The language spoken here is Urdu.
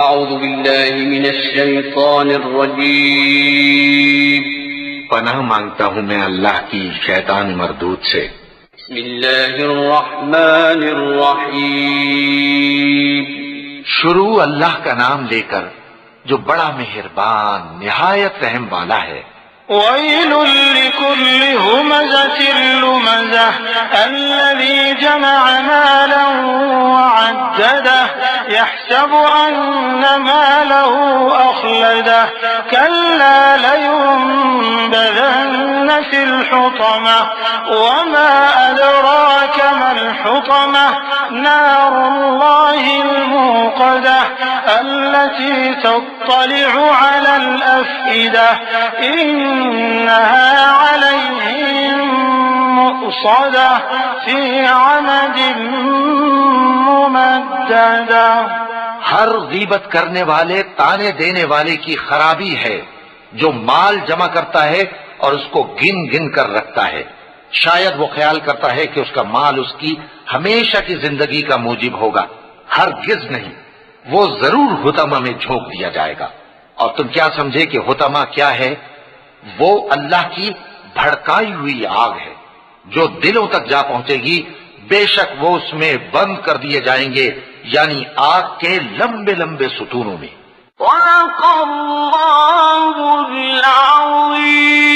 اعوذ باللہ من الشیطان الرجیم، پناہ مانگتا ہوں میں اللہ کی شیطان مردود سے۔ بسم اللہ الرحمن الرحیم، شروع اللہ کا نام لے کر جو بڑا مہربان نہایت رحم والا ہے۔ ويل لكل همزة لمزة الذي جمع مالا وعدده يحسب أن ماله أخلده كلا لينبذن في الحطمة وما أدراك ما الحطمة نار الله الموقدة التي تطلع على الأفئدة إنها عليهم مؤصدة في عمد ممددة۔ ہر غیبت کرنے والے تانے دینے والے کی خرابی ہے جو مال جمع کرتا ہے اور اس کو گن گن کر رکھتا ہے، شاید وہ خیال کرتا ہے کہ اس کا مال اس کی ہمیشہ کی زندگی کا موجب ہوگا، ہرگز نہیں، وہ ضرور حطمہ میں جھونک دیا جائے گا۔ اور تم کیا سمجھے کہ حطمہ کیا ہے؟ وہ اللہ کی بھڑکائی ہوئی آگ ہے جو دلوں تک جا پہنچے گی، بے شک وہ اس میں بند کر دیے جائیں گے، یعنی آگ کے لمبے لمبے ستونوں میں۔ صدق اللہ العظیم۔